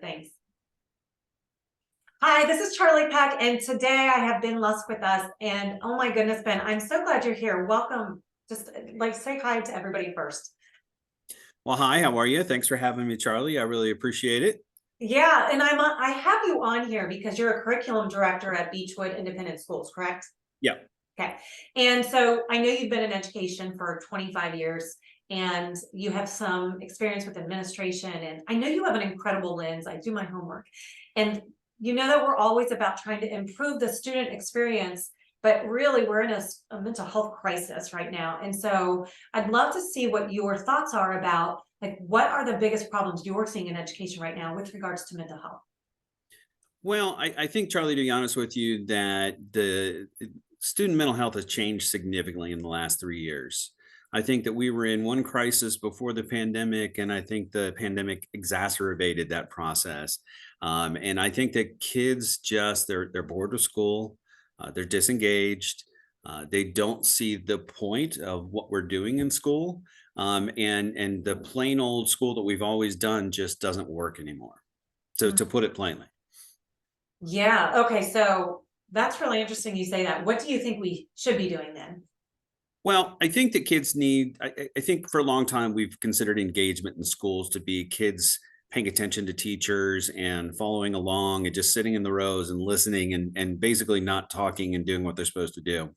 Thanks. Hi, this is Charlie Peck, and today I have Ben Lusk with us. And oh my goodness, Ben, I'm so glad you're here. Welcome. Just like say hi to everybody first. Well, hi, how are you? Thanks for having me, Charlie. I really appreciate it. Yeah, and I have you on here because you're a curriculum director at Beechwood Independent Schools, correct? Yeah. Okay. And so I know you've been in education for 25 years and you have some experience with administration, and I know you have an incredible lens. I do my homework, and you know that we're always about trying to improve the student experience, but really we're in a mental health crisis right now. And so I'd love to see what your thoughts are about, like, what are the biggest problems you're seeing in education right now with regards to mental health? Well, I think, Charlie, to be honest with you, that the student mental health has changed significantly in the last 3 years. I think that we were in one crisis before the pandemic, and I think the pandemic exacerbated that process. And I think that kids just they're bored with school, they're disengaged, they don't see the point of what we're doing in school, and the plain old school that we've always done just doesn't work anymore. To put it plainly. Yeah. Okay. So that's really interesting you say that. What do you think we should be doing then? Well, I think that kids need, I think for a long time, we've considered engagement in schools to be kids paying attention to teachers and following along and just sitting in the rows and listening and basically not talking and doing what they're supposed to do.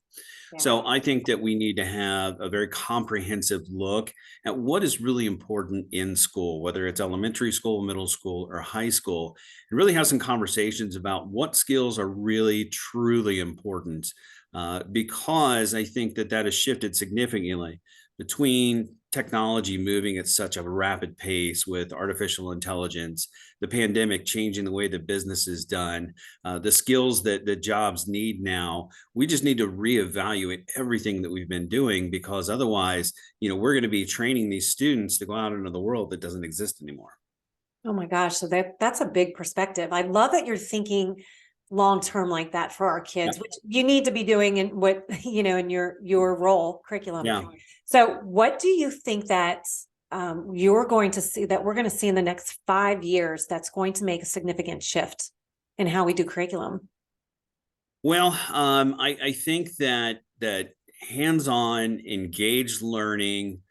Yeah. So I think that we need to have a very comprehensive look at what is really important in school, whether it's elementary school, middle school, or high school, and really have some conversations about what skills are really, truly important. Because I think that that has shifted significantly between technology moving at such a rapid pace with artificial intelligence, the pandemic changing the way that business is done, the skills that the jobs need now. We just need to reevaluate everything that we've been doing, because otherwise, we're going to be training these students to go out into the world that doesn't exist anymore. Oh my gosh. So that's a big perspective. I love that you're thinking long term like that for our Yeah. kids, which you need to be doing in what, in your role curriculum. Yeah. So what do you think that you're going to see, that we're going to see in the next 5 years, that's going to make a significant shift in how we do curriculum? Well, I think that hands-on, engaged learning,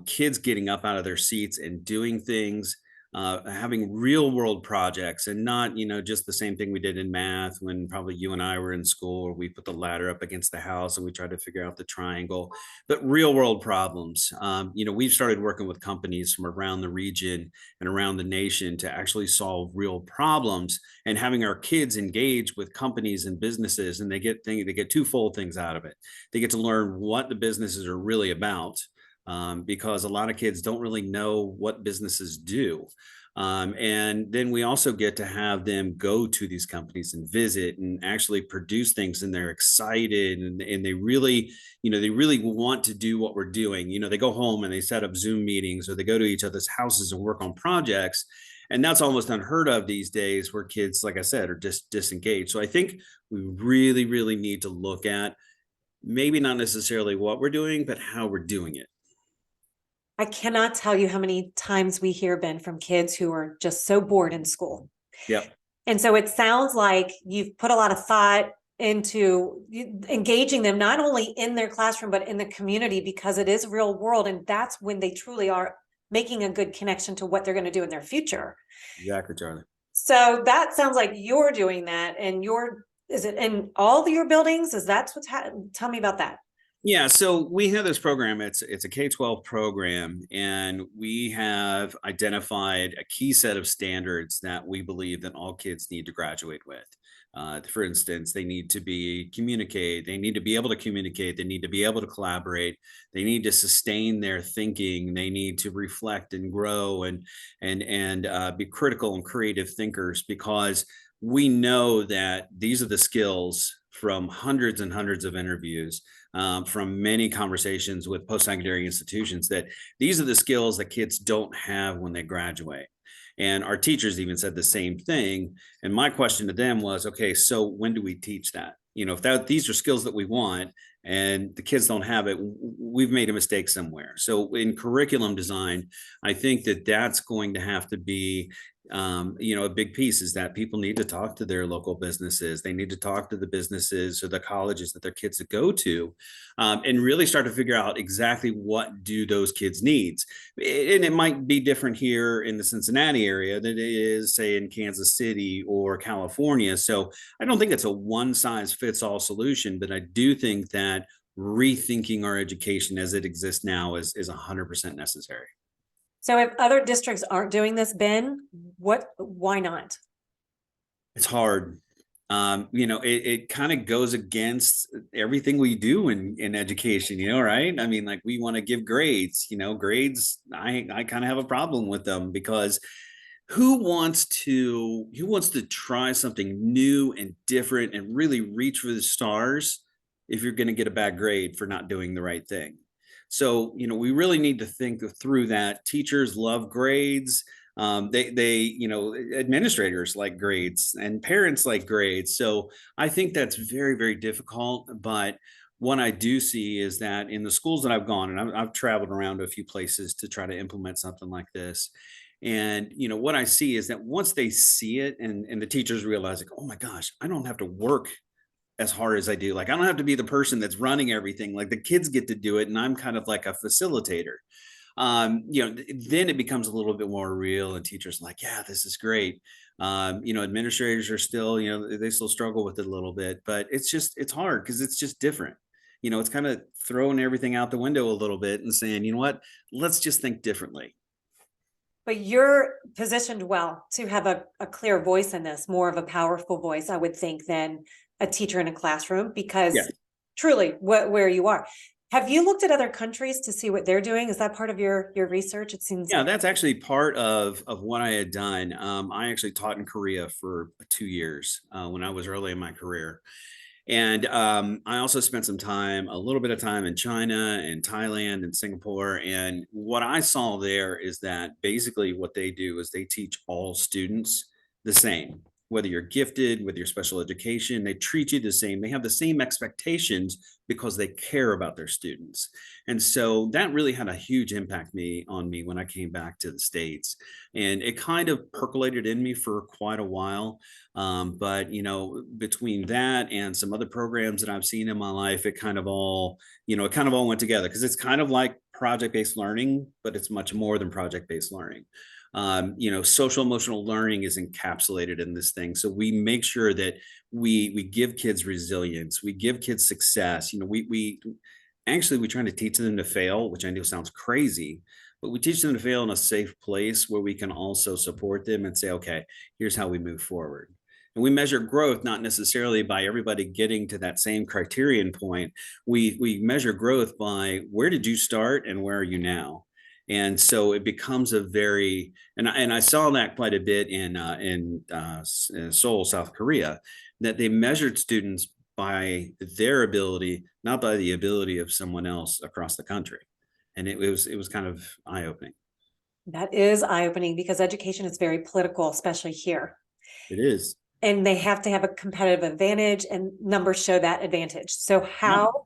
kids getting up out of their seats and doing things, having real-world projects, and not just the same thing we did in math when probably you and I were in school, where we put the ladder up against the house and we tried to figure out the triangle. But real-world problems. We've started working with companies from around the region and around the nation to actually solve real problems, and having our kids engage with companies and businesses, and they get twofold things out of it. They get to learn what the businesses are really about, because a lot of kids don't really know what businesses do. And then we also get to have them go to these companies and visit and actually produce things, and they're excited, and they really want to do what we're doing. They go home and they set up Zoom meetings, or they go to each other's houses and work on projects. And that's almost unheard of these days, where kids, like I said, are just disengaged. So I think we really, really need to look at maybe not necessarily what we're doing, but how we're doing it. I cannot tell you how many times we hear, Ben, from kids who are just so bored in school. Yep. And so it sounds like you've put a lot of thought into engaging them, not only in their classroom, but in the community, because it is real world. And that's when they truly are making a good connection to what they're going to do in their future. Exactly, Charlie. So that sounds like you're doing that. And is it in all of your buildings? Is that what's tell me about that? Yeah, so we have this program. It's a K-12 program, and we have identified a key set of standards that we believe that all kids need to graduate with. For instance, they need to communicate. They need to be able to communicate. They need to be able to collaborate. They need to sustain their thinking. They need to reflect and grow, and be critical and creative thinkers, because we know that these are the skills from hundreds and hundreds of interviews, from many conversations with post-secondary institutions, that these are the skills that kids don't have when they graduate. And our teachers even said the same thing. And my question to them was, okay, so when do we teach that? If these are skills that we want and the kids don't have it, we've made a mistake somewhere. So in curriculum design, I think that that's going to have to be a big piece is that people need to talk to their local businesses. They need to talk to the businesses or the colleges that their kids go to, and really start to figure out exactly what do those kids needs. And it might be different here in the Cincinnati area than it is, say, in Kansas City or California. So I don't think it's a one size fits all solution, but I do think that rethinking our education as it exists now is 100% necessary. So if other districts aren't doing this, Ben, why not? It's hard. It kind of goes against everything we do in education, right? I mean, like we want to give grades, grades, I kind of have a problem with them because who wants to try something new and different and really reach for the stars if you're going to get a bad grade for not doing the right thing? So, we really need to think through that. Teachers love grades. Administrators like grades and parents like grades. So I think that's very, very difficult. But what I do see is that in the schools that I've gone, and I've traveled around to a few places to try to implement something like this. And what I see is that once they see it and the teachers realize, like, oh my gosh, I don't have to work as hard as I do. Like, I don't have to be the person that's running everything. Like the kids get to do it, and I'm kind of like a facilitator. Then it becomes a little bit more real, and teachers are like, yeah, this is great. Administrators are still, they still struggle with it a little bit, but it's hard because it's just different. It's kind of throwing everything out the window a little bit and saying, you know what, let's just think differently. But you're positioned well to have a clear voice in this, more of a powerful voice, I would think, than a teacher in a classroom, because truly where you are. Have you looked at other countries to see what they're doing? Is that part of your research? It seems. Yeah, that's actually part of what I had done. I actually taught in Korea for 2 years when I was early in my career. And I also spent a little bit of time in China and Thailand and Singapore. And what I saw there is that basically what they do is they teach all students the same, whether you're gifted, whether you're special education, they treat you the same. They have the same expectations because they care about their students. And so that really had a huge impact on me when I came back to the States. And it kind of percolated in me for quite a while. But between that and some other programs that I've seen in my life, it kind of all went together, because it's kind of like project-based learning, but it's much more than project-based learning. Social emotional learning is encapsulated in this thing. So we make sure that we give kids resilience, we give kids success. We try to teach them to fail, which I know sounds crazy, but we teach them to fail in a safe place where we can also support them and say, okay, here's how we move forward. And we measure growth not necessarily by everybody getting to that same criterion point. We measure growth by where did you start and where are you now? And so it becomes and I saw that quite a bit in Seoul, South Korea, that they measured students by their ability, not by the ability of someone else across the country. And it was kind of eye-opening. That is eye-opening, because education is very political, especially here. It is. And they have to have a competitive advantage, and numbers show that advantage. So how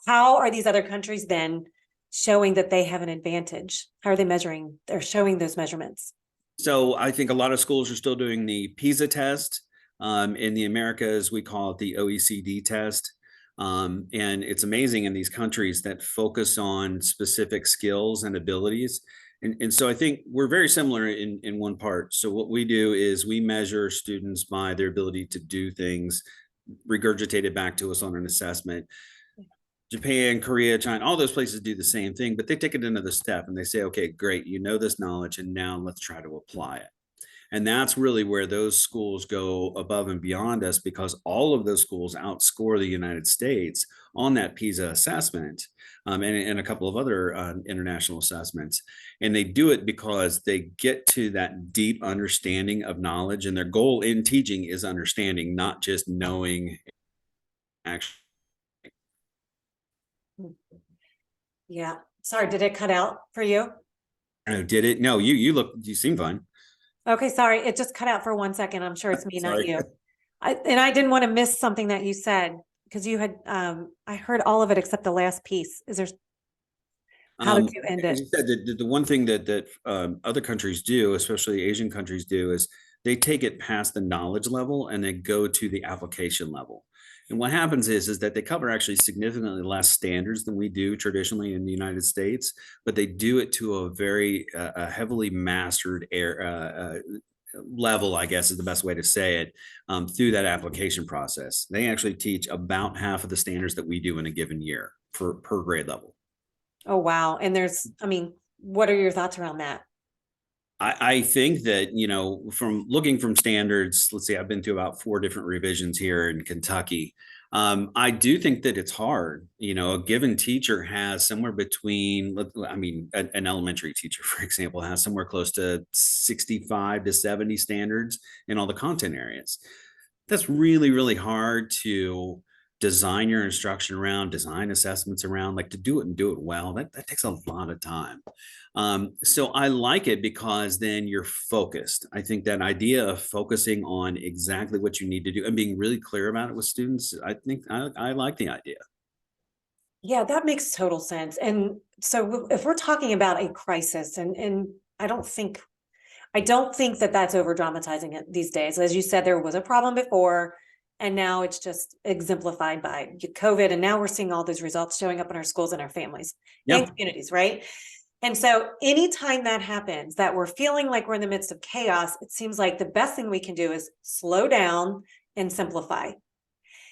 are these other countries then showing that they have an advantage? How are they measuring? They're showing those measurements. So I think a lot of schools are still doing the PISA test. In the Americas, we call it the OECD test. And it's amazing in these countries that focus on specific skills and abilities. And so I think we're very similar in one part. So what we do is we measure students by their ability to do things regurgitated back to us on an assessment. Japan, Korea, China, all those places do the same thing, but they take it another step and they say, okay, great, you know this knowledge, and now let's try to apply it. And that's really where those schools go above and beyond us, because all of those schools outscore the United States on that PISA assessment, and a couple of other international assessments. And they do it because they get to that deep understanding of knowledge, and their goal in teaching is understanding, not just knowing. Actually. Yeah. Sorry, did it cut out for you? Oh, did it? No, you seem fine. Okay, sorry. It just cut out for 1 second. I'm sure it's me, not you. I didn't want to miss something that you said, because you had, I heard all of it except the last piece. How did Um, you end as it? you said, the one thing that other countries do, especially Asian countries do, is they take it past the knowledge level and they go to the application level. And what happens is that they cover actually significantly less standards than we do traditionally in the United States, but they do it to a very heavily mastered level, I guess is the best way to say it, through that application process. They actually teach about half of the standards that we do in a given year for per grade level. Oh, wow. And I mean, what are your thoughts around that? I think that, from looking from standards, let's see, I've been through about 4 different revisions here in Kentucky. I do think that it's hard. A given teacher has somewhere between, I mean, an elementary teacher, for example, has somewhere close to 65 to 70 standards in all the content areas. That's really, really hard to design your instruction around, design assessments around, like to do it and do it well. That takes a lot of time. So I like it because then you're focused. I think that idea of focusing on exactly what you need to do and being really clear about it with students, I think I like the idea. Yeah, that makes total sense. And so if we're talking about a crisis, and I don't think that that's over dramatizing it these days. As you said, there was a problem before, and now it's just exemplified by COVID. And now we're seeing all those results showing up in our schools and our families and Yeah. communities, right? And so anytime that happens, that we're feeling like we're in the midst of chaos, it seems like the best thing we can do is slow down and simplify.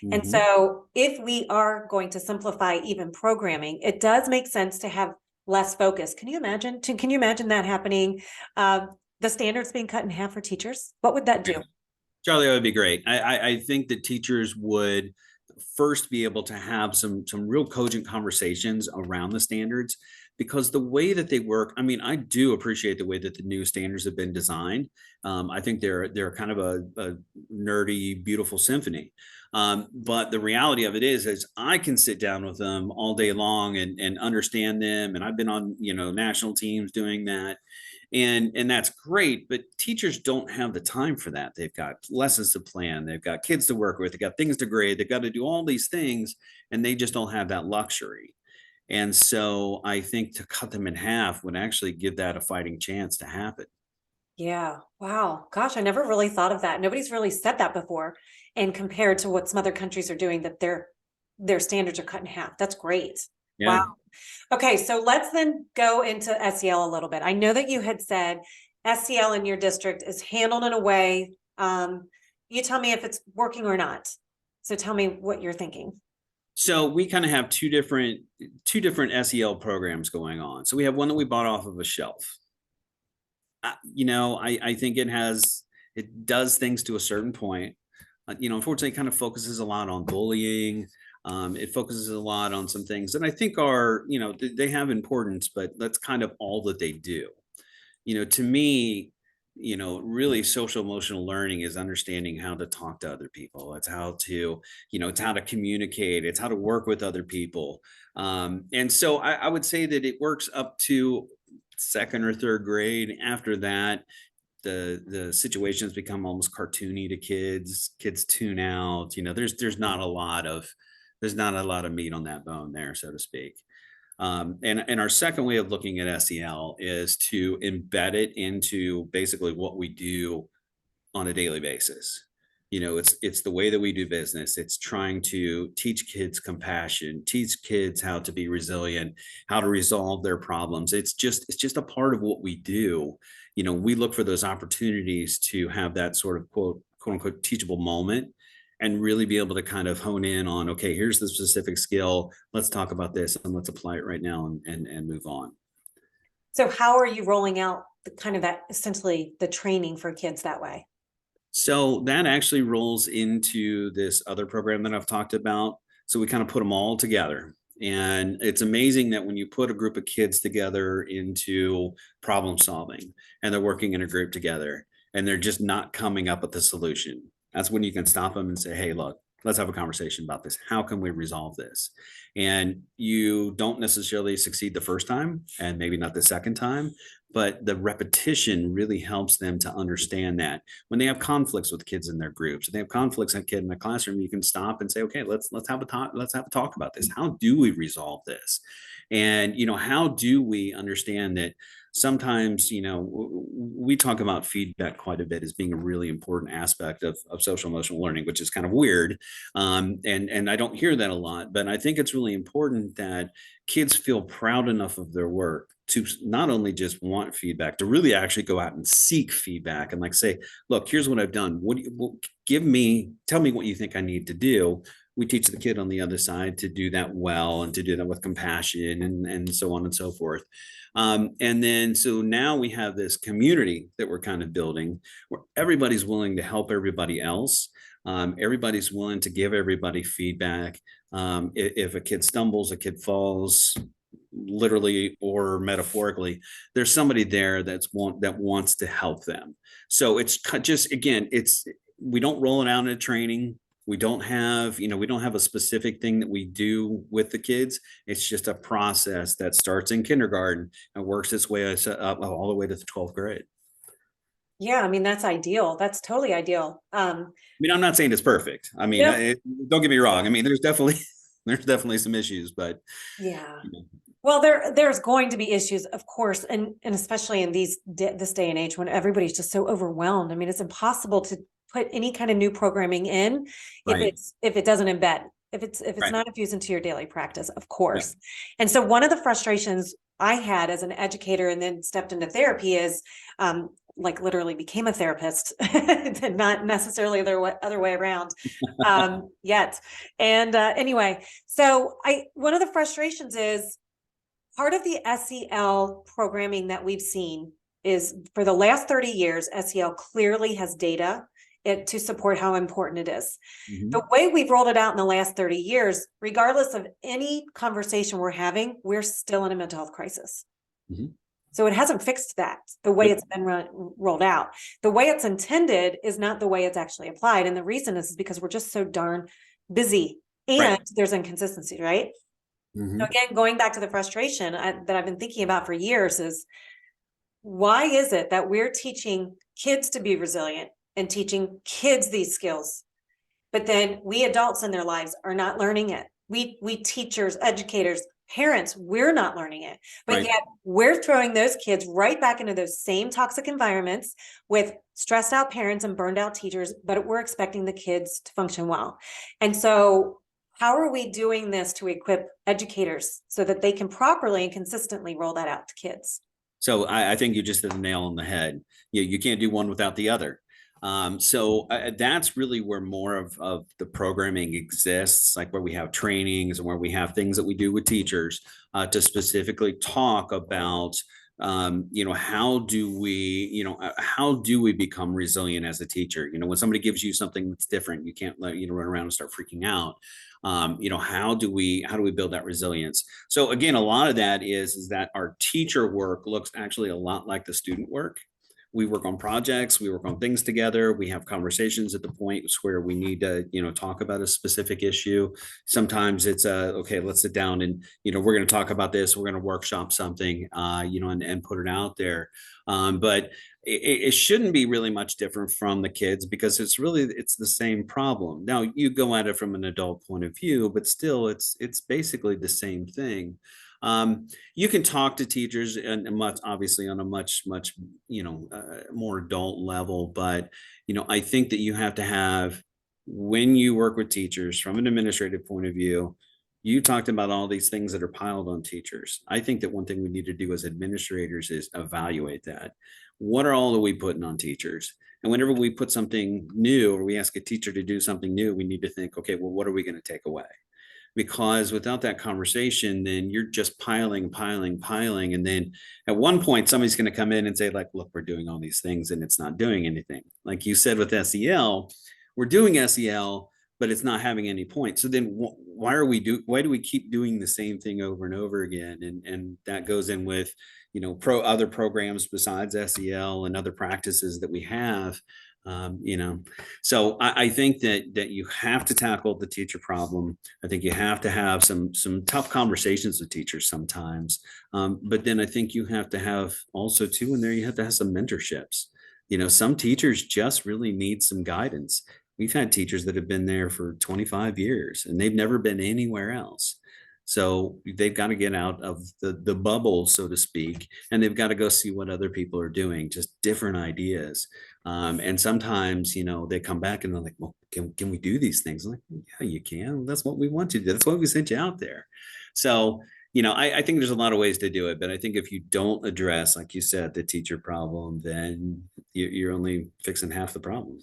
And Mhm. so if we are going to simplify even programming, it does make sense to have less focus. Can you imagine that happening? The standards being cut in half for teachers? What would that do? Charlie, that would be great. I think that teachers would first be able to have some real cogent conversations around the standards because the way that they work, I mean, I do appreciate the way that the new standards have been designed. I think they're kind of a nerdy, beautiful symphony. But the reality of it is I can sit down with them all day long and understand them. And I've been on, national teams doing that, and that's great, but teachers don't have the time for that. They've got lessons to plan, they've got kids to work with, they've got things to grade, they've got to do all these things, and they just don't have that luxury. And so I think to cut them in half would actually give that a fighting chance to happen. Yeah. Wow. Gosh, I never really thought of that. Nobody's really said that before. And compared to what some other countries are doing, that their standards are cut in half. That's great. Wow. Yeah. Okay, so let's then go into SEL a little bit. I know that you had said SEL in your district is handled in a way. You tell me if it's working or not. So tell me what you're thinking. So we kind of have two different SEL programs going on. So we have one that we bought off of a shelf. I think it does things to a certain point. Unfortunately, it kind of focuses a lot on bullying. It focuses a lot on some things that I think are, they have importance, but that's kind of all that they do. To me, really social emotional learning is understanding how to talk to other people. It's how to communicate. It's how to work with other people. And so I would say that it works up to second or third grade. After that, the situations become almost cartoony to kids. Kids tune out. There's not a lot of meat on that bone there, so to speak. And our second way of looking at SEL is to embed it into basically what we do on a daily basis. It's the way that we do business. It's trying to teach kids compassion, teach kids how to be resilient, how to resolve their problems. It's just a part of what we do. We look for those opportunities to have that sort of quote unquote teachable moment and really be able to kind of hone in on, okay, here's the specific skill. Let's talk about this and let's apply it right now and move on. So how are you rolling out the kind of that essentially the training for kids that way? So that actually rolls into this other program that I've talked about. So we kind of put them all together. And it's amazing that when you put a group of kids together into problem solving and they're working in a group together and they're just not coming up with a solution, that's when you can stop them and say, hey, look, let's have a conversation about this. How can we resolve this? And you don't necessarily succeed the first time and maybe not the second time, but the repetition really helps them to understand that when they have conflicts with kids in their groups, if they have conflicts with a kid in the classroom, you can stop and say, okay, let's have a talk about this. How do we resolve this? And, how do we understand that sometimes, we talk about feedback quite a bit as being a really important aspect of social emotional learning, which is kind of weird. And I don't hear that a lot, but I think it's really important that kids feel proud enough of their work to not only just want feedback, to really actually go out and seek feedback and like say, look, here's what I've done. Tell me what you think I need to do. We teach the kid on the other side to do that well and to do that with compassion and so on and so forth. And then so now we have this community that we're kind of building where everybody's willing to help everybody else. Everybody's willing to give everybody feedback. If a kid stumbles, a kid falls, literally or metaphorically, there's somebody there that wants to help them. So it's just, again, we don't roll it out in a training. We don't have a specific thing that we do with the kids. It's just a process that starts in kindergarten and works its way up all the way to the 12th grade. Yeah, I mean, that's ideal. That's totally ideal. I'm not saying it's perfect. I mean, don't get me wrong. I mean, there's definitely some issues, but yeah. Well, there's going to be issues, of course, and especially in this day and age when everybody's just so overwhelmed. I mean, it's impossible to put any kind of new programming in if it doesn't embed, if it's not infused into your daily practice, of course. And so one of the frustrations I had as an educator and then stepped into therapy is like literally became a therapist, not necessarily the other way around yet. And anyway, so one of the frustrations is part of the SEL programming that we've seen is for the last 30 years, SEL clearly has data to support how important it is. Mm-hmm. The way we've rolled it out in the last 30 years, regardless of any conversation we're having, we're still in a mental health crisis. Mm-hmm. So it hasn't fixed that the way it's been rolled out. The way it's intended is not the way it's actually applied. And the reason is because we're just so darn busy and there's inconsistency, right? Mm-hmm. So again, going back to the frustration that I've been thinking about for years is why is it that we're teaching kids to be resilient and teaching kids these skills, but then we adults in their lives are not learning it. We teachers, educators, parents, we're not learning it, but yet we're throwing those kids right back into those same toxic environments with stressed out parents and burned out teachers, but we're expecting the kids to function well. And so how are we doing this to equip educators so that they can properly and consistently roll that out to kids? So I think you just hit the nail on the head. You can't do one without the other. So that's really where more of the programming exists, like where we have trainings and where we have things that we do with teachers to specifically talk about, how do we become resilient as a teacher? When somebody gives you something that's different, you can't run around and start freaking out. How do we build that resilience? So again, a lot of that is that our teacher work looks actually a lot like the student work. We work on projects, we work on things together. We have conversations at the points where we need to, talk about a specific issue. Sometimes it's okay, let's sit down and, we're going to talk about this. We're going to workshop something, and put it out there. But it shouldn't be really much different from the kids because it's the same problem. Now you go at it from an adult point of view, but still it's basically the same thing. You can talk to teachers and obviously on a much more adult level, but I think that you have to have, when you work with teachers from an administrative point of view, you talked about all these things that are piled on teachers. I think that one thing we need to do as administrators is evaluate that. What are all that we putting on teachers? And whenever we put something new or we ask a teacher to do something new, we need to think, okay, well, what are we going to take away? Because without that conversation, then you're just piling. And then at one point, somebody's going to come in and say, like, look, we're doing all these things and it's not doing anything. Like you said with SEL, we're doing SEL, but it's not having any point. So then why do we keep doing the same thing over and over again? And that goes in with, other programs besides SEL and other practices that we have. So I think that you have to tackle the teacher problem. I think you have to have some tough conversations with teachers sometimes. But then I think you have to have also too, in there, you have to have some mentorships. Some teachers just really need some guidance. We've had teachers that have been there for 25 years and they've never been anywhere else. So they've got to get out of the bubble, so to speak, and they've got to go see what other people are doing, just different ideas. And sometimes, they come back and they're like, well, can we do these things? I'm like, yeah, you can. That's what we want you to do. That's why we sent you out there. So, I think there's a lot of ways to do it, but I think if you don't address, like you said, the teacher problem, then you're only fixing half the problem.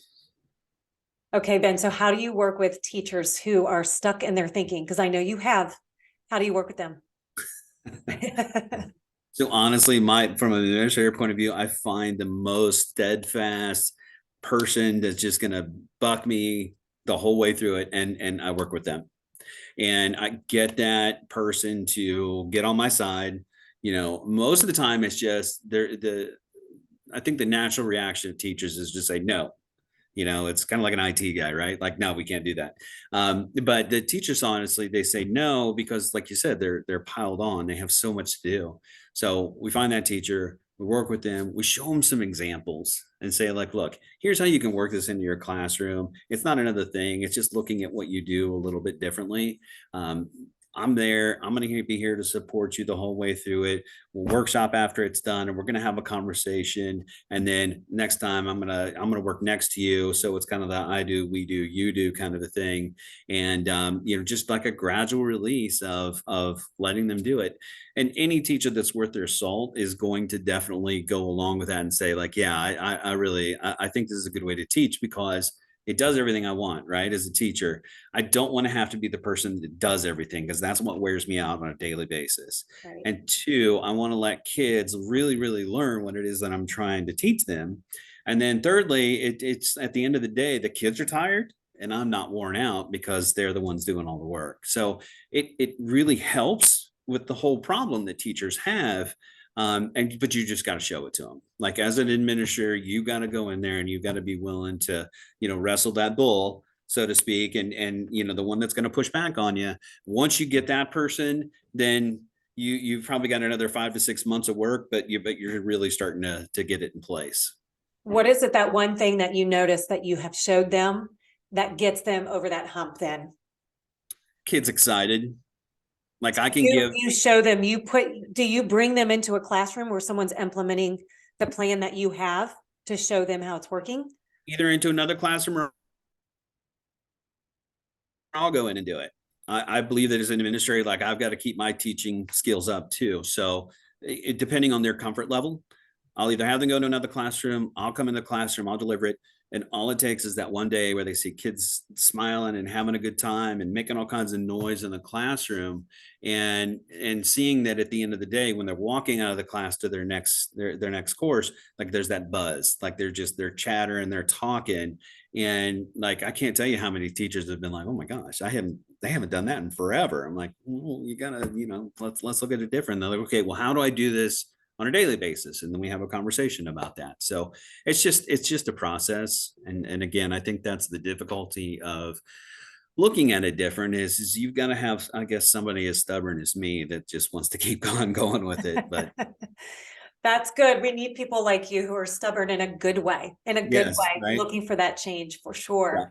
Okay, Ben, so how do you work with teachers who are stuck in their thinking? Because I know you have. How do you work with them? So honestly, from an administrator point of view, I find the most steadfast person that's just going to buck me the whole way through it, and I work with them, and I get that person to get on my side. Most of the time it's just I think the natural reaction of teachers is just say no. It's kind of like an IT guy, right? Like, no, we can't do that. But the teachers, honestly, they say no because, like you said, they're piled on. They have so much to do. So we find that teacher, we work with them, we show them some examples and say, like, look, here's how you can work this into your classroom. It's not another thing. It's just looking at what you do a little bit differently. I'm there. I'm going to be here to support you the whole way through it. We'll workshop after it's done, and we're going to have a conversation. And then next time, I'm gonna work next to you. So it's kind of the I do, we do, you do kind of a thing. And just like a gradual release of letting them do it. And any teacher that's worth their salt is going to definitely go along with that and say, like, yeah, I think this is a good way to teach because it does everything I want, right? As a teacher, I don't want to have to be the person that does everything because that's what wears me out on a daily basis. Right. And two, I want to let kids really, really learn what it is that I'm trying to teach them. And then thirdly, it's at the end of the day, the kids are tired and I'm not worn out because they're the ones doing all the work. So it really helps with the whole problem that teachers have. But you just got to show it to them. Like as an administrator, you got to go in there and you got to be willing to, wrestle that bull, so to speak, and the one that's going to push back on you. Once you get that person, then you've probably got another 5 to 6 months of work, but you're really starting to get it in place. What is it, that one thing that you notice that you have showed them that gets them over that hump then? Kids excited. Like I can You show them, do you bring them into a classroom where someone's implementing the plan that you have to show them how it's working? Either into another classroom or I'll go in and do it. I believe that as an administrator, like I've got to keep my teaching skills up too. So depending on their comfort level, I'll either have them go to another classroom, I'll come in the classroom, I'll deliver it. And all it takes is that one day where they see kids smiling and having a good time and making all kinds of noise in the classroom, and seeing that at the end of the day, when they're walking out of the class to their next course, like there's that buzz, like they're chattering, they're talking. And like I can't tell you how many teachers have been like, oh my gosh, they haven't done that in forever. I'm like, well, you gotta, let's look at it different. They're like, okay, well, how do I do this on a daily basis? And then we have a conversation about that. So it's just a process. And again, I think that's the difficulty of looking at it different is you've got to have, I guess, somebody as stubborn as me that just wants to keep going with it. But that's good. We need people like you who are stubborn in a good way, yes, right? looking for that change for sure. Yeah.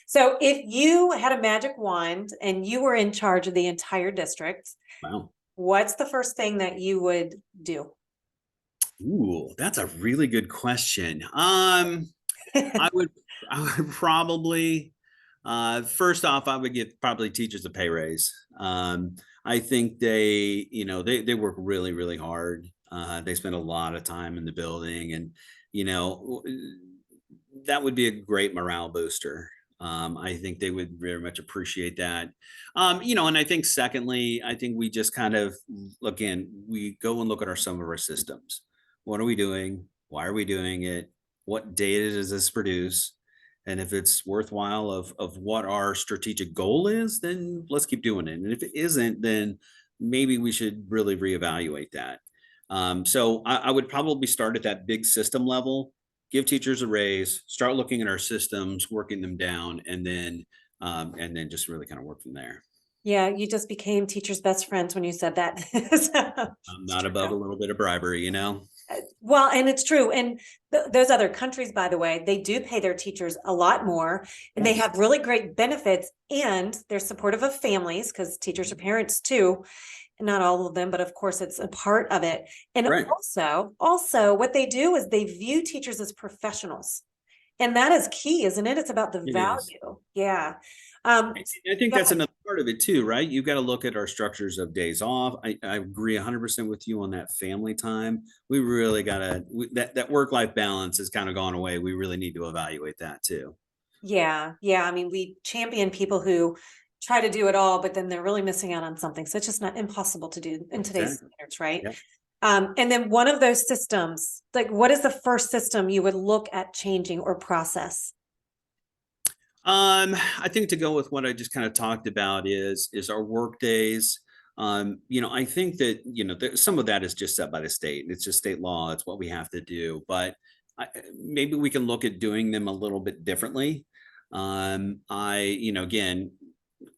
So if you had a magic wand and you were in charge of the entire district, Wow. what's the first thing that you would do? Ooh, that's a really good question. I would probably first off, I would give probably teachers a pay raise. I think they work really, really hard. They spend a lot of time in the building, and that would be a great morale booster. I think they would very much appreciate that. And I think secondly, I think we just kind of, again, we go and look at some of our systems. What are we doing? Why are we doing it? What data does this produce? And if it's worthwhile of what our strategic goal is, then let's keep doing it. And if it isn't, then maybe we should really reevaluate that. So I would probably start at that big system level, give teachers a raise, start looking at our systems, working them down, and then just really kind of work from there. Yeah, you just became teachers' best friends when you said that. I'm not above a little bit of bribery, Well, and it's true. And those other countries, by the way, they do pay their teachers a lot more, and they Yes. have really great benefits, and they're supportive of families because teachers are parents too. Not all of them, but of course it's a part of it. And Right. also what they do is they view teachers as professionals. And that is key, isn't it? It's about the It is. value. Yeah. I think Go that's ahead. another part of it too, right? You've got to look at our structures of days off. I agree 100% with you on that family time. We really got to, that work-life balance has kind of gone away. We really need to evaluate that too. Yeah. Yeah. I mean, we champion people who try to do it all, but then they're really missing out on something. So it's just not impossible to do in today's Exactly. standards, right? Yeah. And then one of those systems, like what is the first system you would look at changing or process? I think to go with what I just kind of talked about is our work days. I think that some of that is just set by the state. It's just state law. It's what we have to do. But maybe we can look at doing them a little bit differently. Again,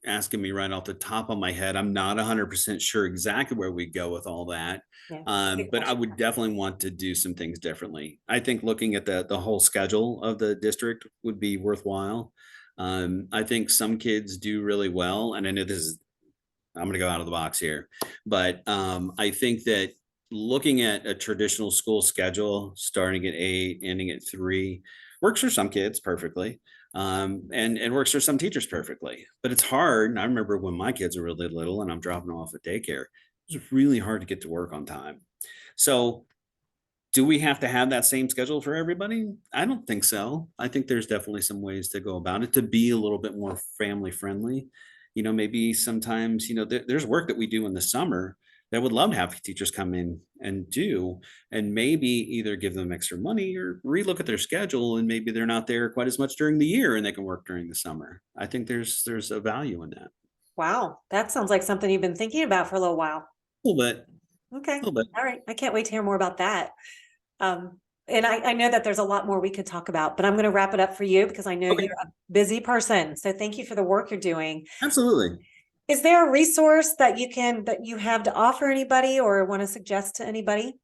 asking me right off the top of my head, I'm not 100% sure exactly where we go with all that. Yeah. But I would definitely want to do some things differently. I think looking at the whole schedule of the district would be worthwhile. I think some kids do really well, and I know I'm going to go out of the box here, but I think that looking at a traditional school schedule, starting at 8, ending at 3, works for some kids perfectly, and works for some teachers perfectly. But it's hard. I remember when my kids were really little, and I'm dropping them off at daycare. It was really hard to get to work on time. So do we have to have that same schedule for everybody? I don't think so. I think there's definitely some ways to go about it to be a little bit more family friendly. Maybe sometimes, there's work that we do in the summer that I would love to have teachers come in and do, and maybe either give them extra money or relook at their schedule, and maybe they're not there quite as much during the year and they can work during the summer. I think there's a value in that. Wow. That sounds like something you've been thinking about for a little while. A little bit, Okay. a little bit. All right. I can't wait to hear more about that. And I know that there's a lot more we could talk about, but I'm going to wrap it up for you because I know Okay, you're a busy person. So thank you for the work you're doing. absolutely. Is there a resource that you have to offer anybody or want to suggest to anybody?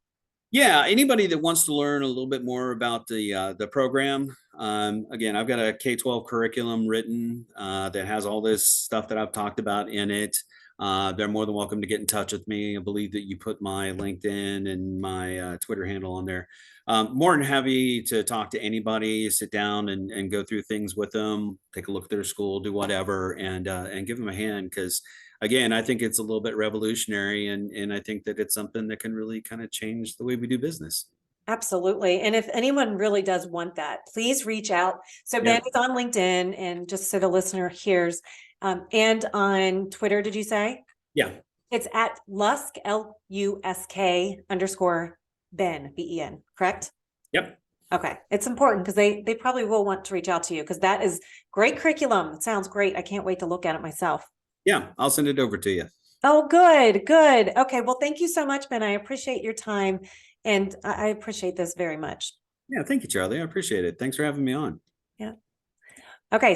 Yeah, anybody that wants to learn a little bit more about the program, again, I've got a K-12 curriculum written that has all this stuff that I've talked about in it. They're more than welcome to get in touch with me. I believe that you put my LinkedIn and my Twitter handle on there. More than happy to talk to anybody, sit down and go through things with them, take a look at their school, do whatever, and give them a hand because again, I think it's a little bit revolutionary, and I think that it's something that can really kind of change the way we do business. Absolutely. And if anyone really does want that, please reach out. So Yeah, Ben is on LinkedIn, and just so the listener hears, and on Twitter, did you say? yeah, It's at Lusk, LUSK _Ben, BEN, correct? yep, Okay. It's important because they probably will want to reach out to you because that is great curriculum. It sounds great. I can't wait to look at it myself. yeah. I'll send it over to you. Oh, good, good. Okay. Well, thank you so much, Ben. I appreciate your time, and I appreciate this very much. Yeah, thank you, Charlie. I appreciate it. Thanks for having me on. Yeah. Okay.